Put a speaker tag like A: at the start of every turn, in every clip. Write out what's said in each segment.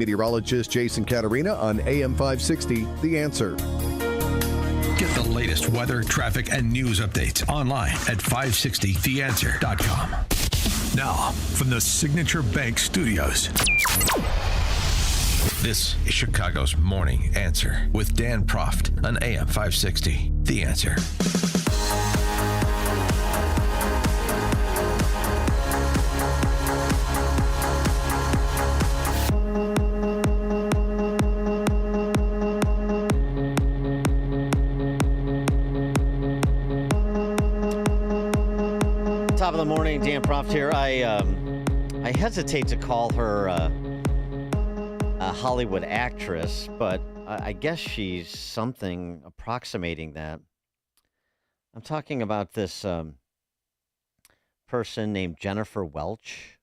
A: Meteorologist Jason Caterina on AM 560, The Answer.
B: Get the latest weather, traffic, and news updates online at 560theanswer.com. Now, from the Signature Bank Studios, this is Chicago's Morning Answer with Dan Proft on AM 560, The Answer.
C: Top of the morning, Dan Proft here. I hesitate to call her a Hollywood actress, but I guess she's something approximating that. I'm talking about this person named Jennifer Welch,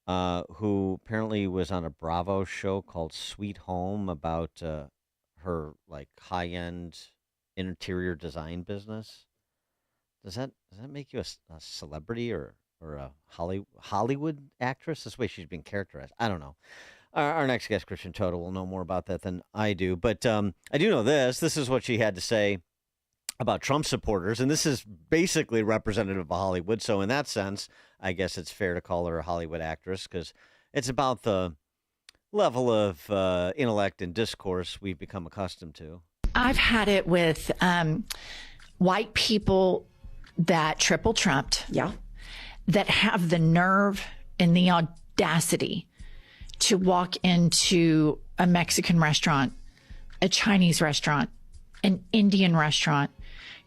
C: who apparently was on a Bravo show called Sweet Home about her like high-end interior design business. Does that make you a celebrity or a Hollywood actress? This way she's being characterized. I don't know. Our next guest, Christian Toto, will know more about that than I do. But I do know this. This is what she had to say about Trump supporters. And this is basically representative of Hollywood. So in that sense, I guess it's fair to call her a Hollywood actress because it's about the level of intellect and discourse we've become accustomed to.
D: I've had it with white people that triple trumped, that have the nerve and the audacity to walk into a Mexican restaurant, a Chinese restaurant, an Indian restaurant,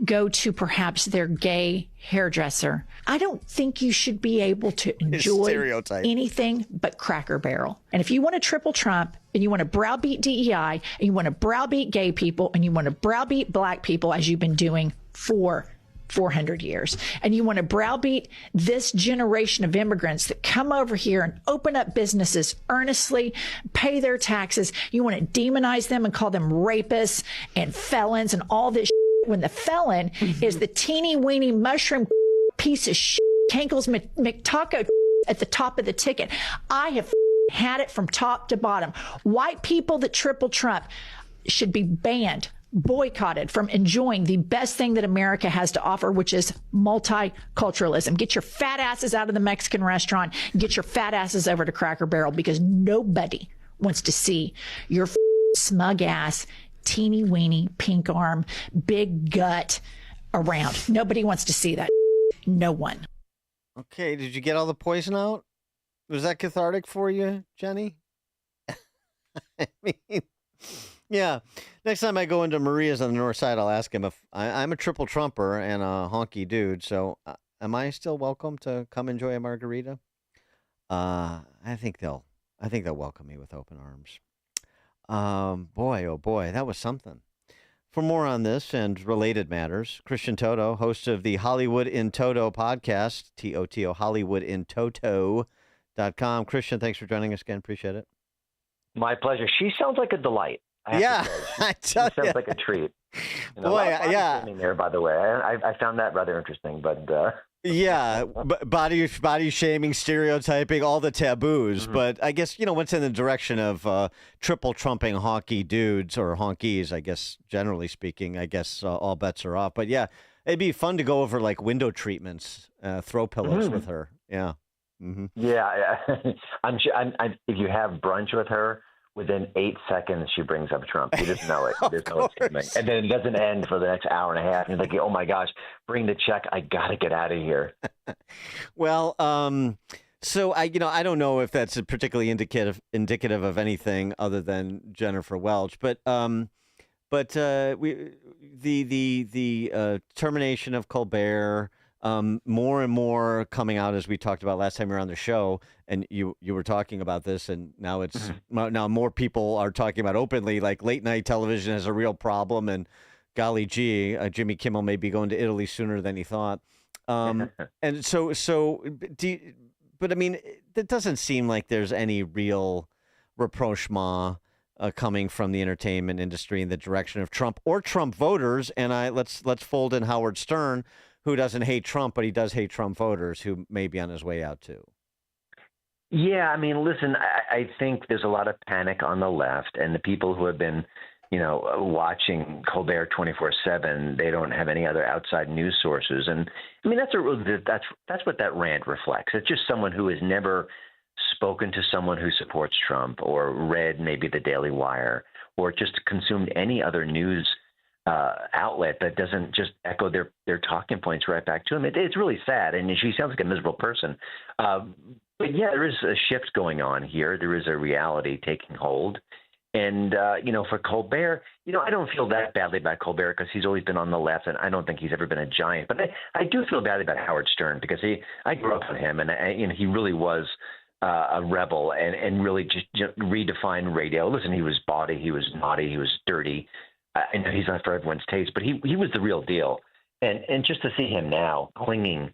D: go to perhaps their gay hairdresser. I don't think you should be able to enjoy anything but Cracker Barrel. And if you want to triple Trump and you want to browbeat DEI and you want to browbeat gay people and you want to browbeat black people as you've been doing for 400 years, and you want to browbeat this generation of immigrants that come over here and open up businesses earnestly, pay their taxes. You want to demonize them and call them rapists and felons and all this when the felon is the teeny weeny mushroom piece of Cankles McTaco at the top of the ticket. I have had it from top to bottom. White people that triple Trump should be banned, boycotted from enjoying the best thing that America has to offer, which is multiculturalism. Get your fat asses out of the Mexican restaurant. Get your fat asses over to Cracker Barrel because nobody wants to see your smug ass, teeny weeny, pink arm, big gut around. Nobody wants to see that. No one.
C: Okay, did you get all the poison out? Was that cathartic for you, Jenny? I mean, yeah. Next time I go into Maria's on the north side, I'll ask him if I'm a triple trumper and a honky dude. So am I still welcome to come enjoy a margarita? I think they'll welcome me with open arms. Boy, oh boy, that was something. For more on this and related matters, Christian Toto, host of the Hollywood in Toto podcast, TOTO, HollywoodInToto.com. Christian, thanks for joining us again. Appreciate it.
E: My pleasure. She sounds like a delight.
C: Yeah, I tell you.
E: She sounds like a treat. You know,
C: boy,
E: yeah. There, by the way, I found that rather interesting, but.
C: Yeah, body shaming, stereotyping, all the taboos. Mm-hmm. But I guess, what's in the direction of triple trumping honky dudes or honkies, I guess, generally speaking, all bets are off. But yeah, it'd be fun to go over like window treatments, throw pillows with her. Yeah. Mm-hmm.
E: Yeah. I'm if you have brunch with her, within 8 seconds, she brings up Trump. You just know it. You just know it's coming. And then it doesn't end for the next hour and a half. And you're like, oh, my gosh, bring the check. I got to get out of here.
C: Well, so I don't know if that's particularly indicative of anything other than Jennifer Welch. But the termination of Colbert, more and more coming out, as we talked about last time you were on the show, and you were talking about this, and now it's now more people are talking about openly, like late night television has a real problem, and golly gee, Jimmy Kimmel may be going to Italy sooner than he thought. And but I mean, it doesn't seem like there's any real rapprochement coming from the entertainment industry in the direction of Trump or Trump voters. And let's fold in Howard Stern, who doesn't hate Trump, but he does hate Trump voters who may be on his way out too.
E: Yeah, I mean, listen, I think there's a lot of panic on the left, and the people who have been, watching Colbert 24/7, they don't have any other outside news sources, and I mean that's what that rant reflects. It's just someone who has never spoken to someone who supports Trump, or read maybe the Daily Wire, or just consumed any other news outlet that doesn't just echo their talking points right back to him. It's really sad, and she sounds like a miserable person. But yeah, there is a shift going on here. There is a reality taking hold. And, for Colbert, I don't feel that badly about Colbert because he's always been on the left, and I don't think he's ever been a giant. But I do feel badly about Howard Stern because I grew up with him, and he really was a rebel and really just redefined radio. Listen, he was bawdy, he was naughty, he was dirty. I know he's not for everyone's taste, but he was the real deal. And just to see him now clinging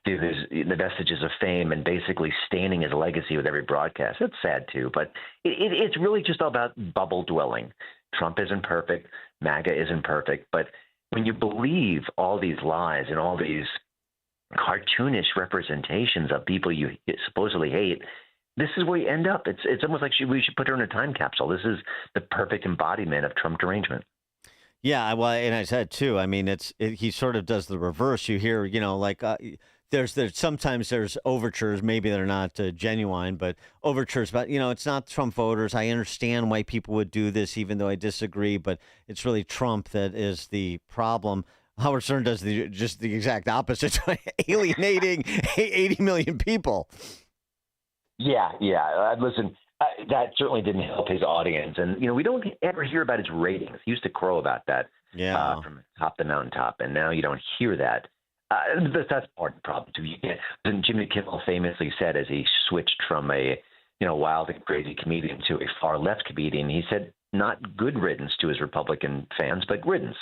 E: to the vestiges of fame and basically staining his legacy with every broadcast, it's sad too. But it's really just all about bubble dwelling. Trump isn't perfect. MAGA isn't perfect. But when you believe all these lies and all these cartoonish representations of people you supposedly hate, this is where you end up. It's almost like we should put her in a time capsule. This is the perfect embodiment of Trump derangement.
C: Yeah, well, and I said too. I mean, he sort of does the reverse. You hear, there's sometimes there's overtures. Maybe they're not genuine, but overtures. But it's not Trump voters. I understand why people would do this, even though I disagree. But it's really Trump that is the problem. Howard Stern does just the exact opposite, alienating 80 million people.
E: Yeah. Listen, that certainly didn't help his audience. And, we don't ever hear about his ratings. He used to crow about that from top to mountaintop. And now you don't hear that. That's part of the problem, too. And Jimmy Kimmel famously said, as he switched from a, wild and crazy comedian to a far left comedian, he said, not good riddance to his Republican fans, but riddance.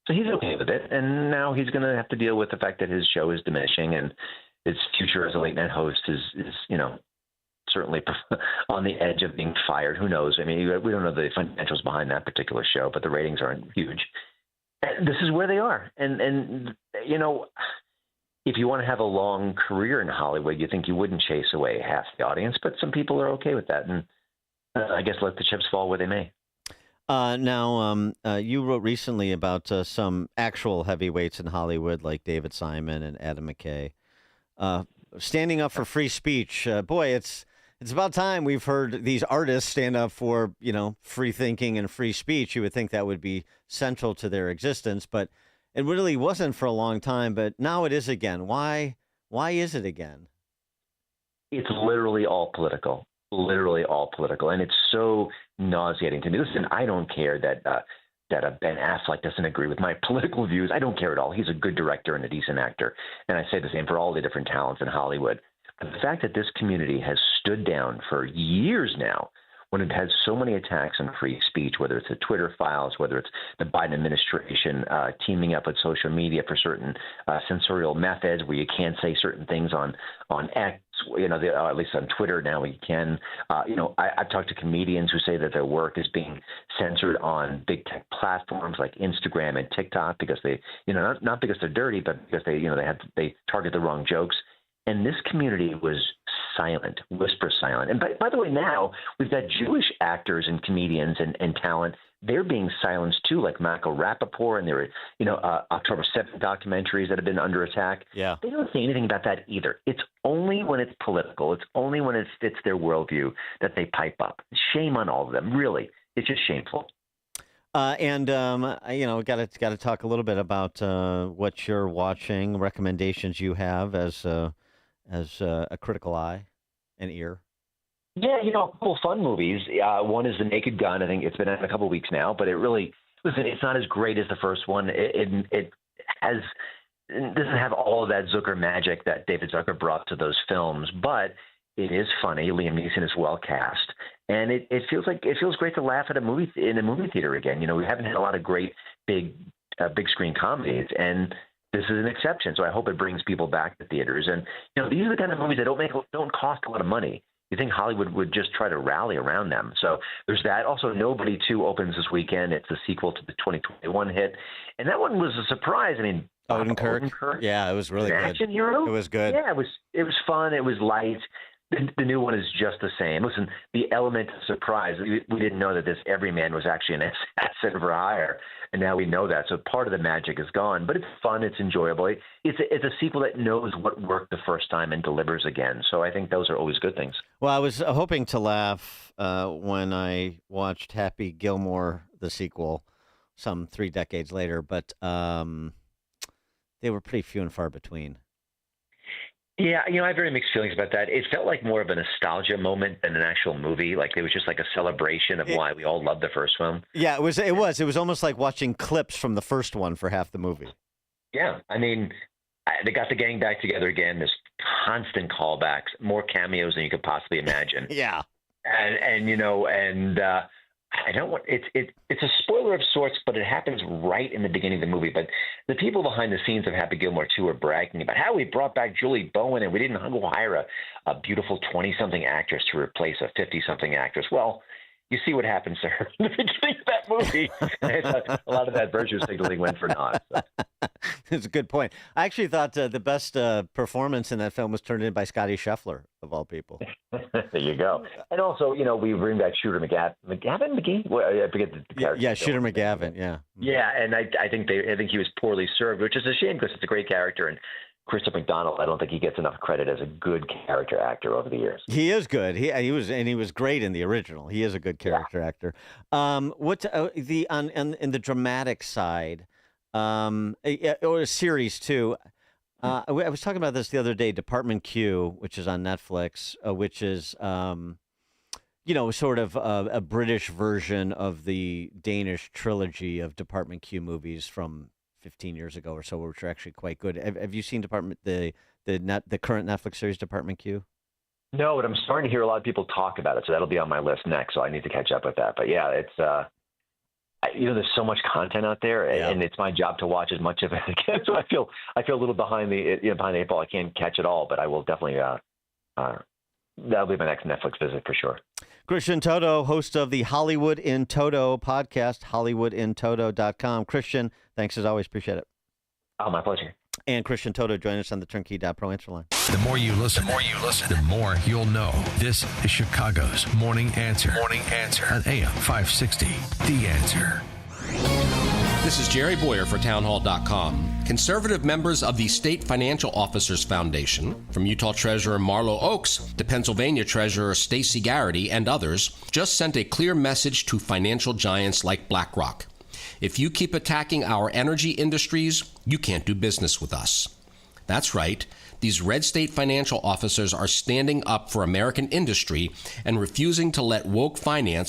E: So he's okay with it. And now he's going to have to deal with the fact that his show is diminishing and his future as a late night host is certainly on the edge of being fired. Who knows? I mean, we don't know the financials behind that particular show, but the ratings aren't huge. And this is where they are. And if you want to have a long career in Hollywood, you think you wouldn't chase away half the audience, but some people are okay with that. And I guess let the chips fall where they may.
C: Now, you wrote recently about some actual heavyweights in Hollywood, like David Simon and Adam McKay, standing up for free speech. Boy, it's about time we've heard these artists stand up for, free thinking and free speech. You would think that would be central to their existence, but it really wasn't for a long time. But now it is again. Why is it again?
E: It's literally all political. Literally all political, and it's so nauseating to me. Listen, I don't care that Ben Affleck doesn't agree with my political views. I don't care at all. He's a good director and a decent actor, and I say the same for all the different talents in Hollywood. But the fact that this community has stood down for years now, when it has so many attacks on free speech, whether it's the Twitter files, whether it's the Biden administration teaming up with social media for certain censorial methods where you can't say certain things on X, at least on Twitter now we can. I've talked to comedians who say that their work is being censored on big tech platforms like Instagram and TikTok because they, not because they're dirty, but because they target the wrong jokes. And this community was silent, whisper silent. And by the way, now we've got Jewish actors and comedians and talent. They're being silenced too, like Michael Rappaport, and there are, October 7th documentaries that have been under attack.
C: Yeah.
E: They don't say anything about that either. It's only when it's political. It's only when it fits their worldview that they pipe up. Shame on all of them. Really, it's just shameful.
C: Got to talk a little bit about what you're watching, recommendations you have as a critical eye and ear.
E: Yeah, a couple fun movies. One is The Naked Gun. I think it's been out a couple of weeks now, but it's not as great as the first one. It doesn't have all of that Zucker magic that David Zucker brought to those films, but it is funny. Liam Neeson is well cast, and it feels great to laugh in a movie theater again. We haven't had a lot of great big screen comedies, and this is an exception. So I hope it brings people back to theaters. And these are the kind of movies that don't cost a lot of money. You think Hollywood would just try to rally around them. So there's that. Also, Nobody 2 opens this weekend. It's a sequel to the 2021 hit. And that one was a surprise. I mean,
C: Odenkirk. Yeah, it was really good.
E: Action hero.
C: It was good.
E: Yeah, it was fun. It was light. The new one is just the same. Listen, the element of surprise, we didn't know that this everyman was actually an assassin for hire, and now we know that. So part of the magic is gone, but it's fun. It's enjoyable. It's a sequel that knows what worked the first time and delivers again. So I think those are always good things.
C: Well, I was hoping to laugh when I watched Happy Gilmore, the sequel, some 3 decades later, but they were pretty few and far between.
E: Yeah, I have very mixed feelings about that. It felt like more of a nostalgia moment than an actual movie. Like it was just like a celebration of why we all loved the first film.
C: Yeah, it was almost like watching clips from the first one for half the movie.
E: Yeah, I mean, they got the gang back together again. There's constant callbacks, more cameos than you could possibly imagine.
C: Yeah,
E: and I don't want it's a spoiler of sorts, but it happens right in the beginning of the movie. But the people behind the scenes of Happy Gilmore 2 are bragging about how we brought back Julie Bowen and we didn't go hire a beautiful 20-something actress to replace a 50-something actress. Well, you see what happens to her in the beginning of that movie. A lot of that virtue signaling went for naught. So.
C: It's a good point. I actually thought the best performance in that film was turned in by Scotty Scheffler, of all people.
E: There you go. And also, we bring back Shooter McGavin? Well, I forget the character.
C: Yeah, Shooter McGavin, yeah.
E: Yeah, and I think he was poorly served, which is a shame because it's a great character. And Christopher McDonald, I don't think he gets enough credit as a good character actor over the years.
C: He is good. He was great in the original. He is a good character actor. In the dramatic side, or a series too. I was talking about this the other day. Department Q, which is on Netflix, which is sort of a British version of the Danish trilogy of Department Q movies from 15 years ago or so, which are actually quite good. Have you seen the current Netflix series Department Q?
E: No, but I'm starting to hear a lot of people talk about it, so that'll be on my list next. So I need to catch up with that. But yeah, it's there's so much content out there, and it's my job to watch as much of it as I can. So I feel a little behind the eight ball. I can't catch it all, but I will definitely. That'll be my next Netflix visit for sure.
C: Christian Toto, host of the Hollywood in Toto podcast, HollywoodInToto.com. Christian, thanks as always. Appreciate it.
E: Oh, my pleasure.
C: And Christian Toto join us on the Turnkey.pro answer line.
B: The more you listen, the more you'll know. This is Chicago's Morning Answer. Morning Answer on AM 560. The Answer.
F: This is Jerry Boyer for Townhall.com. Conservative members of the State Financial Officers Foundation, from Utah Treasurer Marlo Oaks to Pennsylvania Treasurer Stacey Garrity and others, just sent a clear message to financial giants like BlackRock. If you keep attacking our energy industries, you can't do business with us. That's right. These red state financial officers are standing up for American industry and refusing to let woke finance